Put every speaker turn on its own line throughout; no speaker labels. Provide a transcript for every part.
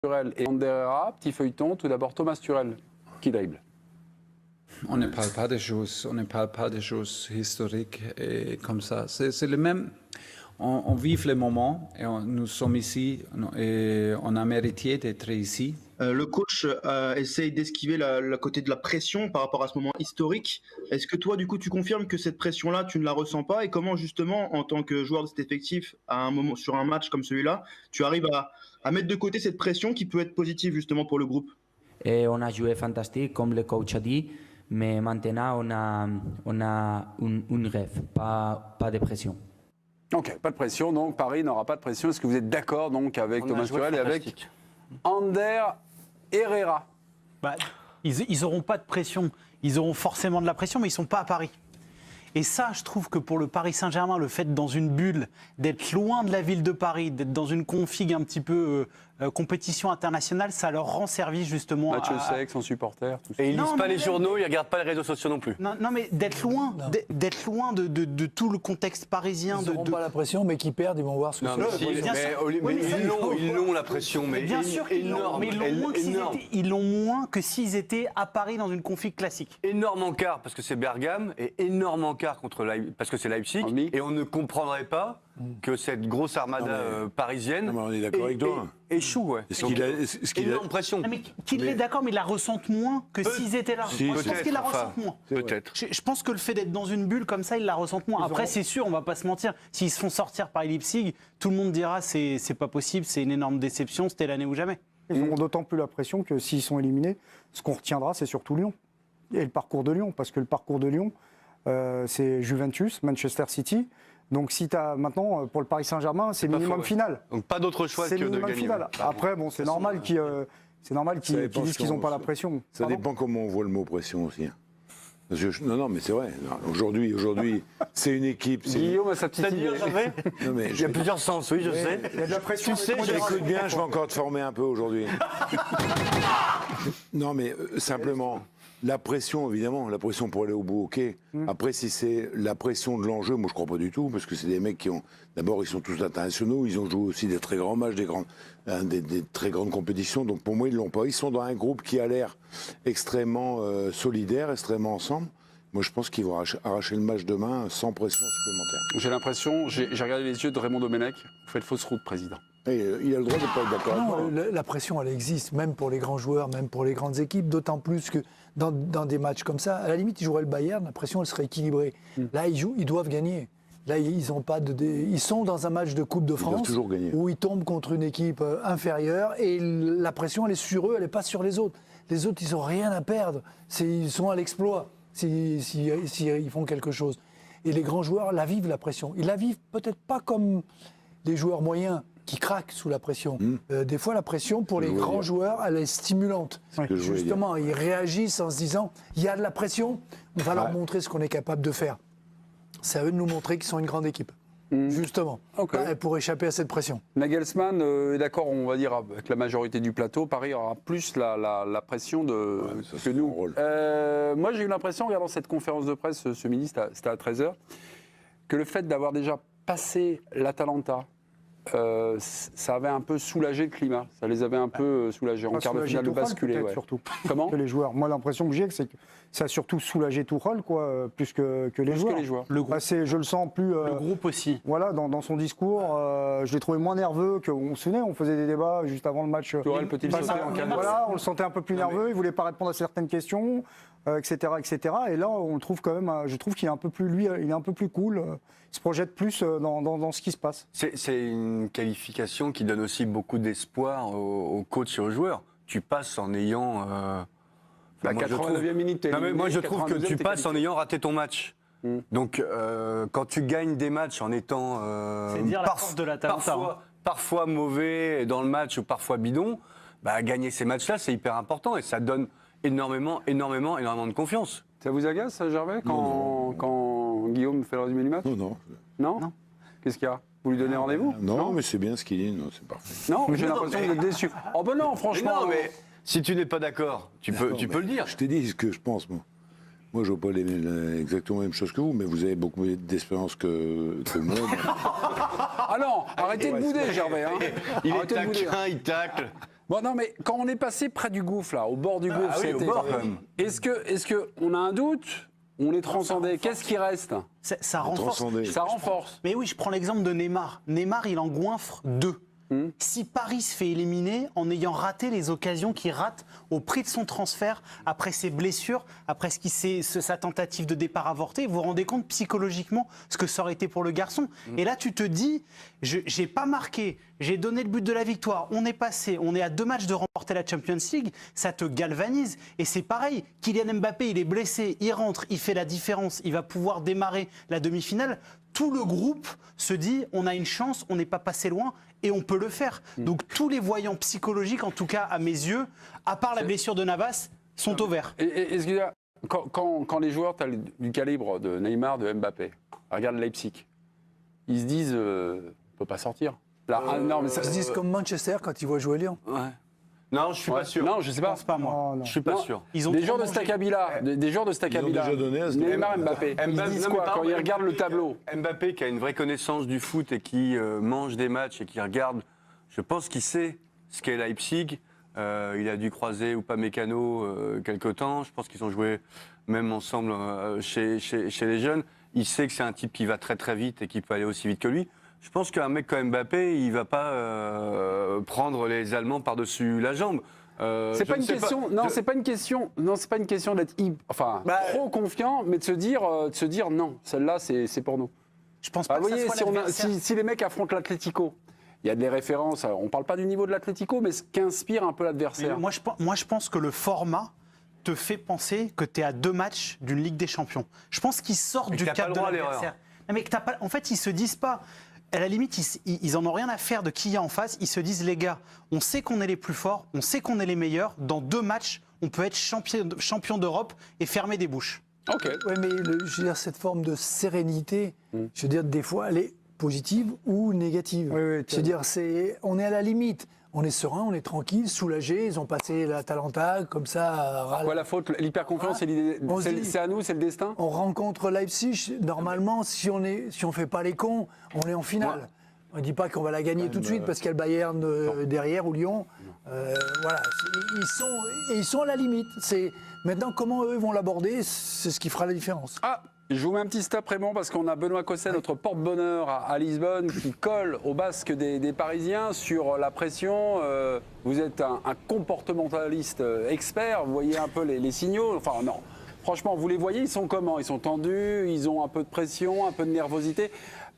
Turel et Ander Herrera, petit feuilleton, tout d'abord Thomas Turel, qui dribble.
On ne parle pas des choses historiques et comme ça. C'est le même. On vit le moment et nous sommes ici et on a mérité d'être ici.
Le coach essaye d'esquiver la côté de la pression par rapport à ce moment historique. Est-ce que toi, du coup, tu confirmes que cette pression-là, tu ne la ressens pas? Et comment, justement, en tant que joueur de cet effectif, à un moment, sur un match comme celui-là, tu arrives à mettre de côté cette pression qui peut être positive, justement, pour le groupe?
Et on a joué fantastique, comme le coach a dit, mais maintenant, on a une rêve, pas de pression.
Ok, pas de pression, donc Paris n'aura pas de pression. Est-ce que vous êtes d'accord donc avec Thomas Turel et avec Ander Herrera?
Ils n'auront pas de pression. Ils auront forcément de la pression, mais ils ne sont pas à Paris. Et ça, je trouve que pour le Paris Saint-Germain, le fait dans une bulle, d'être loin de la ville de Paris, d'être dans une config un petit peu compétition internationale, ça leur rend service justement.
Match sec, sans supporters, tout ça.
Et ils lisent pas les journaux, ils regardent pas les réseaux sociaux non plus.
Non, mais d'être loin de tout le contexte parisien.
Ils n'auront pas la pression, mais qui perdent, ils vont voir ce que
c'est. Ils l'ont la pression, mais
bien sûr qu'ils l'ont, mais ils l'ont moins que s'ils étaient à Paris dans une config classique.
Énorme encart parce que c'est Bergame et énorme encart parce que c'est Leipzig. Et on ne comprendrait pas que cette grosse armada parisienne
on est d'accord avec toi.
Échoue. Ouais. Énorme pression.
Mais qu'il est d'accord, mais ils la ressentent moins que s'ils étaient là. Je pense qu'ils la ressentent moins.
Peut-être.
Je pense que le fait d'être dans une bulle comme ça, ils la ressentent moins. Après, c'est sûr, on va pas se mentir. S'ils se font sortir par Leipzig, tout le monde dira c'est pas possible, c'est une énorme déception, c'était l'année ou jamais.
Ils auront d'autant plus la pression que s'ils sont éliminés, ce qu'on retiendra, c'est surtout Lyon. Et le parcours de Lyon, parce que le parcours de Lyon, c'est Juventus, Manchester City. Donc si tu as maintenant, pour le Paris Saint-Germain, c'est minimum final.
Donc pas d'autre choix que de gagner.
Final. Après, bon, c'est normal qu'ils disent qu'ils n'ont pas la pression.
Ça dépend comment on voit le mot pression aussi. Non, mais c'est vrai. Aujourd'hui, c'est une équipe.
Guillaume a sa petite idée.
Il y a plusieurs sens, oui, je sais.
Il y a de la pression.
Tu sais, j'écoute bien, je vais encore te former un peu aujourd'hui. Non, mais simplement, la pression, évidemment, la pression pour aller au bout, ok. Après, si c'est la pression de l'enjeu, moi je crois pas du tout, parce que c'est des mecs qui ont... D'abord, ils sont tous internationaux, ils ont joué aussi des très grands matchs, des très grandes compétitions, donc pour moi, ils l'ont pas. Ils sont dans un groupe qui a l'air extrêmement solidaire, extrêmement ensemble. Moi, je pense qu'ils vont arracher le match demain sans pression supplémentaire.
J'ai l'impression, j'ai regardé les yeux de Raymond Domenech, vous faites fausse route, président.
Et, il a le droit de ne pas être d'accord avec moi.
La pression, elle existe, même pour les grands joueurs, même pour les grandes équipes, d'autant plus que dans des matchs comme ça, à la limite, ils joueraient le Bayern, la pression, elle serait équilibrée. Là, ils doivent gagner. Là, ils ont pas ils sont dans un match de Coupe de France où ils tombent contre une équipe inférieure et la pression, elle est sur eux, elle n'est pas sur les autres. Les autres, ils n'ont rien à perdre. Ils sont à l'exploit s'ils font quelque chose. Et les grands joueurs la vivent, la pression. Ils la vivent peut-être pas comme les joueurs moyens qui craquent sous la pression. Des fois, la pression, pour les grands joueurs, elle est stimulante. Justement, ils réagissent en se disant, il y a de la pression, on va leur montrer ce qu'on est capable de faire. C'est à eux de nous montrer qu'ils sont une grande équipe. Justement, pour échapper à cette pression.
Nagelsmann est d'accord, on va dire, avec la majorité du plateau. Paris aura plus la pression que nous. Moi, j'ai eu l'impression, en regardant cette conférence de presse ce midi, c'était à 13h, que le fait d'avoir déjà passé l'Atalanta, ça avait un peu soulagé le climat. Ça les avait un peu soulagés. En quart de finale de basculer.
Surtout.
Comment
que les joueurs. Moi, l'impression que j'ai, c'est que ça a surtout soulagé Tuchel, plus que les joueurs.
Le groupe.
Je le sens plus.
Le groupe aussi.
Voilà, dans son discours, je l'ai trouvé moins nerveux qu'on se souvenait. On faisait des débats juste avant le match.
Tuchel peut-il sauter en cas de...
Voilà, on le sentait un peu plus nerveux. Il voulait pas répondre à certaines questions, etc., etc. Et là, on le trouve quand même. Je trouve qu'il est un peu plus, il est un peu plus cool. Il se projette plus dans ce qui se passe.
C'est une qualification qui donne aussi beaucoup d'espoir aux coachs et aux joueurs. Tu passes en ayant...
La 89e minute.
Moi, je trouve que tu passes en ayant raté ton match. Donc, quand tu gagnes des matchs en étant
c'est dire la force de l'Atalanta.
Parfois mauvais dans le match ou parfois bidon, gagner ces matchs-là, c'est hyper important et ça donne énormément de confiance.
Ça vous agace, Gervais, quand Guillaume fait le résumé du match? Non. Qu'est-ce qu'il y a? Vous lui donnez rendez-vous?
Non, mais c'est bien ce qu'il dit, c'est parfait.
Non, j'ai l'impression que vous êtes déçu. Oh ben non, franchement.
Mais si tu n'es pas d'accord, tu peux le dire.
Je t'ai dit ce que je pense, moi. Moi, je ne vois pas exactement la même chose que vous, mais vous avez beaucoup d'expérience que moi.
Ah non, arrêtez de bouder, Gervais.
Il est taquin, il tacle.
Bon, non, mais quand on est passé près du gouffre, là, au bord du gouffre,
oui, au bord, quand même.
est-ce que on a un doute? On est transcendé. Qu'est-ce qui reste?
Ça renforce.
Ça renforce.
Mais oui, je prends l'exemple de Neymar. Neymar, il en goinfre 2. Si Paris se fait éliminer en ayant raté les occasions qu'il rate au prix de son transfert, après ses blessures, après sa tentative de départ avorté, vous vous rendez compte psychologiquement ce que ça aurait été pour le garçon. Et là, tu te dis, j'ai pas marqué, j'ai donné le but de la victoire, on est passé, on est à 2 matchs de remporter la Champions League, ça te galvanise. Et c'est pareil, Kylian Mbappé, il est blessé, il rentre, il fait la différence, il va pouvoir démarrer la demi-finale. Tout le groupe se dit, on a une chance, on n'est pas passé loin et on peut le faire. Donc tous les voyants psychologiques, en tout cas à mes yeux, à part la blessure de Navas, sont au vert.
Est-ce que quand les joueurs du calibre de Neymar, de Mbappé, regardent Leipzig, ils se disent, on ne peut pas sortir. Là, non, mais
Ils se disent comme Manchester quand ils voient jouer Lyon.
Ouais. Non, je suis pas sûr.
Non, je sais pas.
Pas moi.
Je suis pas sûr.
Ils ont
Des
trop
joueurs de
mangé.
Stakabila, des joueurs de Stakabila,
déjà donné à ce
Neymar, Mbappé, ils
Mbappé,
disent
non, mais
quoi
par
quand ils
exemple,
regardent le tableau?
Mbappé qui a une vraie connaissance du foot et qui mange des matchs et qui regarde, je pense qu'il sait ce qu'est Leipzig. Il a dû croiser Upamecano quelque temps. Je pense qu'ils ont joué même ensemble chez les jeunes. Il sait que c'est un type qui va très très vite et qui peut aller aussi vite que lui. Je pense qu'un mec comme Mbappé, il va pas prendre les Allemands par-dessus la jambe.
C'est pas une question. Non, c'est pas une question. Non, c'est pas une question d'être trop confiant, mais de se dire non. Celle-là, c'est pour nous.
Je pense pas
Vous
que ça
voyez,
soit l'adversaire.
si les mecs affrontent l'Atlético, il y a des références. On parle pas du niveau de l'Atlético, mais ce qu'inspire un peu l'adversaire.
Moi, je pense que le format te fait penser que tu es à 2 matchs d'une Ligue des Champions. Je pense qu'ils sortent du
t'as pas
cadre
le
de
droit à
l'adversaire. Non, mais en fait, ils se disent pas. À la limite, ils en ont rien à faire de qui il y a en face. Ils se disent, les gars, on sait qu'on est les plus forts, on sait qu'on est les meilleurs. Dans 2 matchs, on peut être champion d'Europe et fermer des bouches.
Ok.
Oui, mais je veux dire, cette forme de sérénité, je veux dire, des fois, elle est positive ou négative.
Oui,
je veux dire, on est à la limite. On est serein, on est tranquille, soulagé. Ils ont passé l'Atalanta comme ça.
Quoi la faute? L'hyperconfiance, c'est à nous, c'est le destin?
On rencontre Leipzig. Normalement, si on fait pas les cons, on est en finale. On ne dit pas qu'on va la gagner tout de suite parce qu'il y a le Bayern derrière ou Lyon. Voilà, ils sont à la limite. Maintenant, comment eux vont l'aborder, c'est ce qui fera la différence.
Ah, je vous mets un petit stop, Raymond, parce qu'on a Benoît Cosset, notre porte-bonheur à Lisbonne, qui colle au basque des Parisiens sur la pression. Vous êtes un comportementaliste expert, vous voyez un peu les signaux. Enfin, non. Franchement, vous les voyez, ils sont comment? Ils sont tendus, ils ont un peu de pression, un peu de nervosité.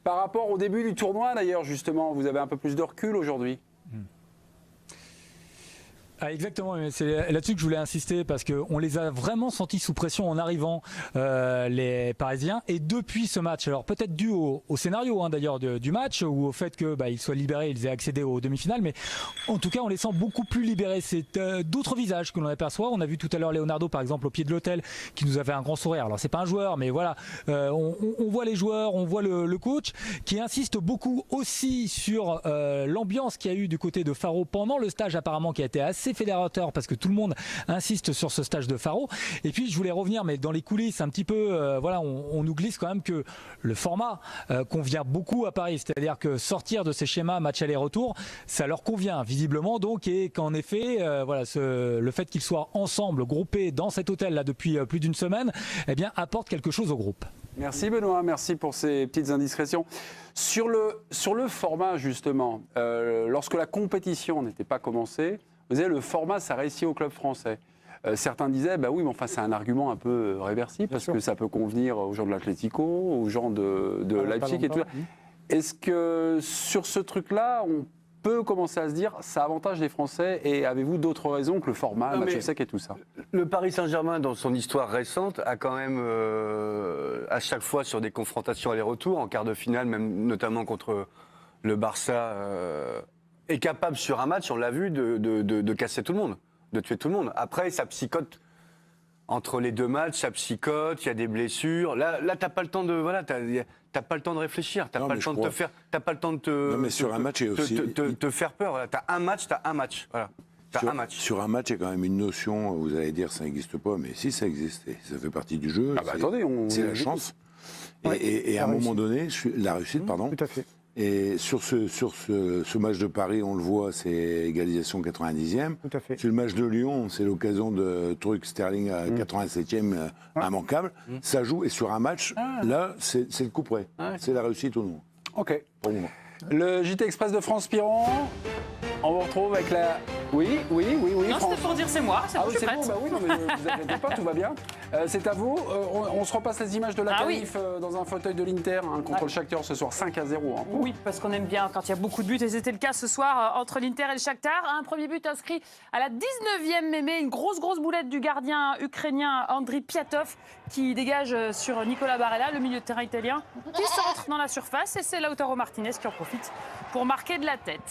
Par rapport au début du tournoi, d'ailleurs, justement, vous avez un peu plus de recul aujourd'hui?
Exactement, c'est là-dessus que je voulais insister parce qu'on les a vraiment sentis sous pression en arrivant, les Parisiens, et depuis ce match, alors peut-être dû au scénario d'ailleurs du match ou au fait qu'ils soient libérés, ils aient accédé aux demi-finales, mais en tout cas on les sent beaucoup plus libérés. C'est d'autres visages que l'on aperçoit. On a vu tout à l'heure Leonardo par exemple au pied de l'hôtel qui nous avait un grand sourire. Alors c'est pas un joueur, mais voilà, on voit les joueurs, on voit le coach qui insiste beaucoup aussi sur l'ambiance qu'il y a eu du côté de Faro pendant le stage apparemment qui a été assez fédérateur parce que tout le monde insiste sur ce stage de Faro. Et puis je voulais revenir, mais dans les coulisses un petit peu, on nous glisse quand même que le format convient beaucoup à Paris, c'est-à-dire que sortir de ces schémas match aller-retour, ça leur convient visiblement donc, et qu'en effet, le fait qu'ils soient ensemble, groupés dans cet hôtel là depuis plus d'une semaine, eh bien apporte quelque chose au groupe.
Merci Benoît, merci pour ces petites indiscrétions. Sur le format justement, lorsque la compétition n'était pas commencée, vous savez, le format, ça réussit au club français. Certains disaient, oui, mais enfin, c'est un argument un peu réversible, parce que ça peut convenir aux gens de l'Atlético, aux gens de Leipzig et tout ça. Est-ce que sur ce truc-là, on peut commencer à se dire, ça avantage les Français, et avez-vous d'autres raisons que le format, le match sec et tout ça?
Le Paris Saint-Germain, dans son histoire récente, a quand même, à chaque fois sur des confrontations aller-retour, en quart de finale, même notamment contre le Barça, est capable sur un match, on l'a vu, de casser tout le monde, de tuer tout le monde. Après, ça psychote entre les 2 matchs, ça psychote, il y a des blessures. Là, t'as pas le temps de, t'as pas le temps de réfléchir, t'as pas le temps de te faire, t'as pas le temps de te.
Non, mais sur un match,
te faire peur. Voilà. T'as un match. Voilà. Un match.
Sur un match, il y a quand même une notion. Vous allez dire, ça n'existe pas, mais si ça existe, et ça fait partie du jeu.
Attendez,
c'est la chance. Et à un moment donné, la réussite, pardon.
Tout à fait.
Et sur ce match de Paris, on le voit, c'est égalisation 90e.
Tout à fait.
Sur le match de Lyon, c'est l'occasion de truc Sterling à 87e, immanquable. Ça joue, et sur un match, là, c'est le coup près. C'est la réussite ou non.
Ok.
Pour le moment.
Le JT Express de France Piron, on vous retrouve avec la... Oui.
Non,
France.
c'était pour dire c'est moi, c'est bon, je suis prête.
bon, bah oui, non, mais vous inquiétez pas, tout va bien. C'est à vous. On se repasse les images de la qualif dans un fauteuil de l'Inter contre le Shakhtar ce soir, 5-0. Hein.
Oui, parce qu'on aime bien quand il y a beaucoup de buts, et c'était le cas ce soir entre l'Inter et le Shakhtar. Un premier but inscrit à la 19e mémé, une grosse boulette du gardien ukrainien Andriy Piatov qui dégage sur Nicolas Barella, le milieu de terrain italien, qui centre dans la surface, et c'est Lautaro Martinez qui en profite pour marquer de la tête.